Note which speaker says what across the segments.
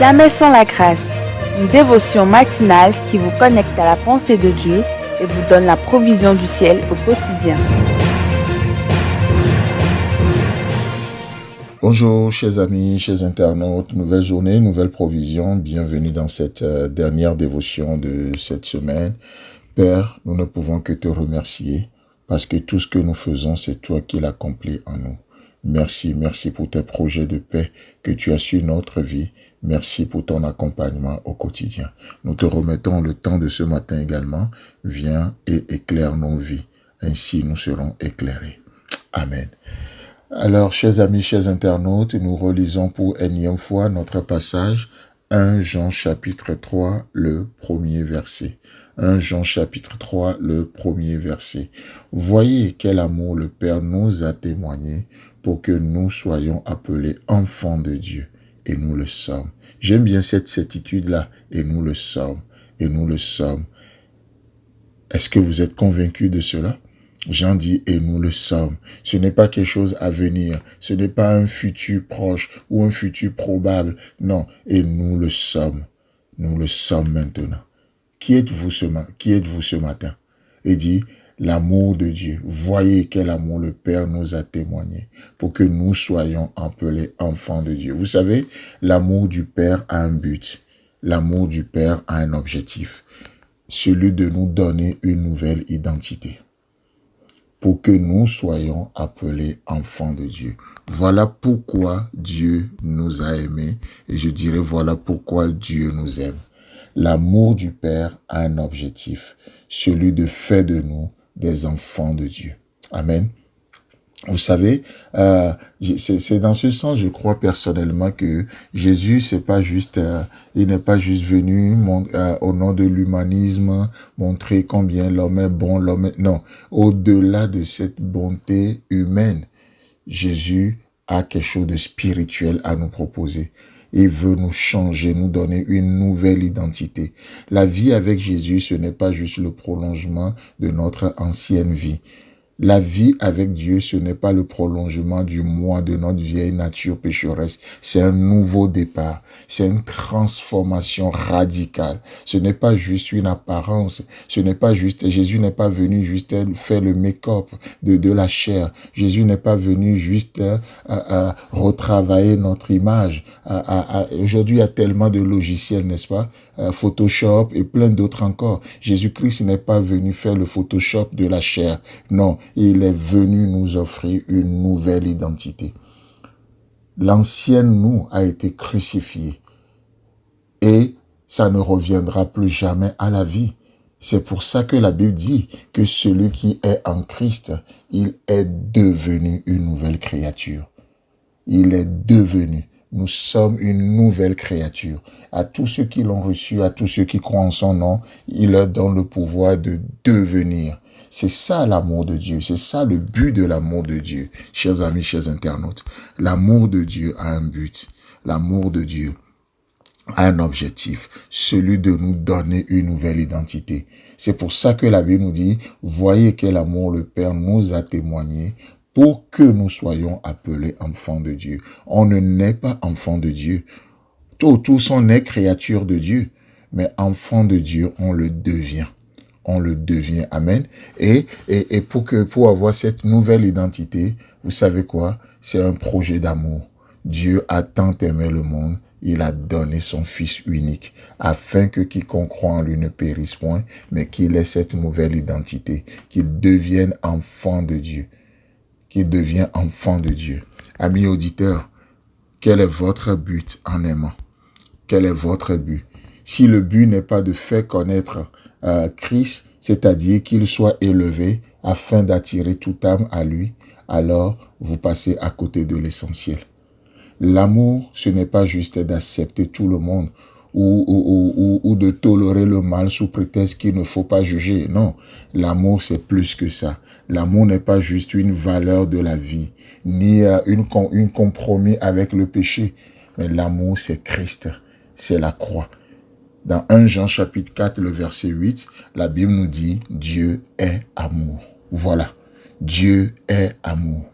Speaker 1: Jamais sans la grâce, une dévotion matinale qui vous connecte à la pensée de Dieu et vous donne la provision du ciel au quotidien.
Speaker 2: Bonjour chers amis, chers internautes, nouvelle journée, nouvelle provision, bienvenue dans cette dernière dévotion de cette semaine. Père, nous ne pouvons que te remercier parce que tout ce que nous faisons, c'est toi qui l'accomplis en nous. Merci pour tes projets de paix que tu as sur notre vie. Merci pour ton accompagnement au quotidien. Nous te remettons le temps de ce matin également. Viens et éclaire nos vies. Ainsi, nous serons éclairés. Amen. Alors, chers amis, chers internautes, nous relisons pour énième fois notre passage 1 Jean chapitre 3, le premier verset. 1 Jean chapitre 3, le premier verset. Voyez quel amour le Père nous a témoigné pour que nous soyons appelés enfants de Dieu. Et nous le sommes. J'aime bien cette certitude-là. Et nous le sommes. Et nous le sommes. Est-ce que vous êtes convaincus de cela? Jean dit, et nous le sommes. Ce n'est pas quelque chose à venir. Ce n'est pas un futur proche ou un futur probable. Non, et nous le sommes. Nous le sommes maintenant. Qui êtes-vous ce matin? Et dit, l'amour de Dieu. Voyez quel amour le Père nous a témoigné pour que nous soyons appelés enfants de Dieu. Vous savez, l'amour du Père a un but. L'amour du Père a un objectif. Celui de nous donner une nouvelle identité. Pour que nous soyons appelés enfants de Dieu. Voilà pourquoi Dieu nous a aimés. Et je dirais, voilà pourquoi Dieu nous aime. L'amour du Père a un objectif. Celui de faire de nous des enfants de Dieu. Amen. Vous savez, c'est dans ce sens, je crois personnellement que Jésus, il n'est pas juste venu au nom de l'humanisme montrer combien l'homme est bon, non. Au-delà de cette bonté humaine, Jésus a quelque chose de spirituel à nous proposer. Il veut nous changer, nous donner une nouvelle identité. La vie avec Jésus, ce n'est pas juste le prolongement de notre ancienne vie. La vie avec Dieu, ce n'est pas le prolongement du moi de notre vieille nature pécheresse. C'est un nouveau départ. C'est une transformation radicale. Ce n'est pas juste une apparence. Jésus n'est pas venu juste faire le make-up de la chair. Jésus n'est pas venu juste retravailler notre image. Aujourd'hui, il y a tellement de logiciels, n'est-ce pas? Photoshop et plein d'autres encore. Jésus-Christ n'est pas venu faire le Photoshop de la chair. Non, il est venu nous offrir une nouvelle identité. L'ancienne nous a été crucifiée et ça ne reviendra plus jamais à la vie. C'est pour ça que la Bible dit que celui qui est en Christ, il est devenu une nouvelle créature. Il est devenu. Nous sommes une nouvelle créature. À tous ceux qui l'ont reçu, à tous ceux qui croient en son nom, il leur donne le pouvoir de devenir. C'est ça l'amour de Dieu. C'est ça le but de l'amour de Dieu. Chers amis, chers internautes, l'amour de Dieu a un but. L'amour de Dieu a un objectif. Celui de nous donner une nouvelle identité. C'est pour ça que la Bible nous dit, voyez quel amour le Père nous a témoigné pour que nous soyons appelés enfants de Dieu. On ne naît pas enfant de Dieu. Tous on est créature de Dieu. Mais enfant de Dieu, on le devient. On le devient. Amen. Et pour avoir cette nouvelle identité, vous savez quoi? C'est un projet d'amour. Dieu a tant aimé le monde, il a donné son Fils unique, afin que quiconque croit en lui ne périsse point, mais qu'il ait cette nouvelle identité, qu'il devienne enfant de Dieu. Qu'il devient enfant de Dieu. Amis auditeurs, quel est votre but en aimant? Quel est votre but? Si le but n'est pas de faire connaître Christ, c'est-à-dire qu'il soit élevé afin d'attirer toute âme à lui, alors vous passez à côté de l'essentiel. L'amour, ce n'est pas juste d'accepter tout le monde ou de tolérer le mal sous prétexte qu'il ne faut pas juger. Non, l'amour c'est plus que ça. L'amour n'est pas juste une valeur de la vie, ni une compromis avec le péché. Mais l'amour c'est Christ, c'est la croix. Dans 1 Jean chapitre 4, le verset 8, la Bible nous dit « Dieu est amour ». Voilà, Dieu est amour.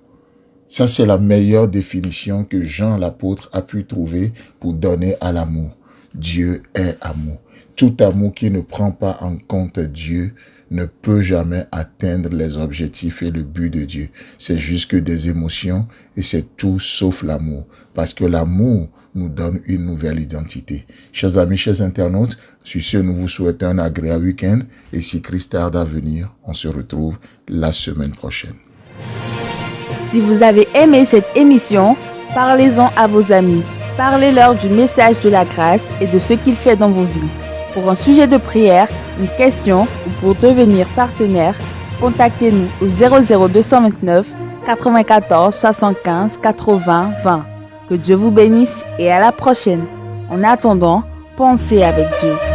Speaker 2: Ça, c'est la meilleure définition que Jean l'apôtre a pu trouver pour donner à l'amour. Dieu est amour. Tout amour qui ne prend pas en compte Dieu ne peut jamais atteindre les objectifs et le but de Dieu. C'est juste que des émotions et c'est tout sauf l'amour. Parce que l'amour nous donne une nouvelle identité. Chers amis, chers internautes, sur ce, nous vous souhaitons un agréable week-end. Et si Christ tarde à venir, on se retrouve la semaine prochaine.
Speaker 1: Si vous avez aimé cette émission, parlez-en à vos amis. Parlez-leur du message de la grâce et de ce qu'il fait dans vos vies. Pour un sujet de prière, une question ou pour devenir partenaire, contactez-nous au 00229 94 75 80 20. Que Dieu vous bénisse et à la prochaine. En attendant, pensez avec Dieu.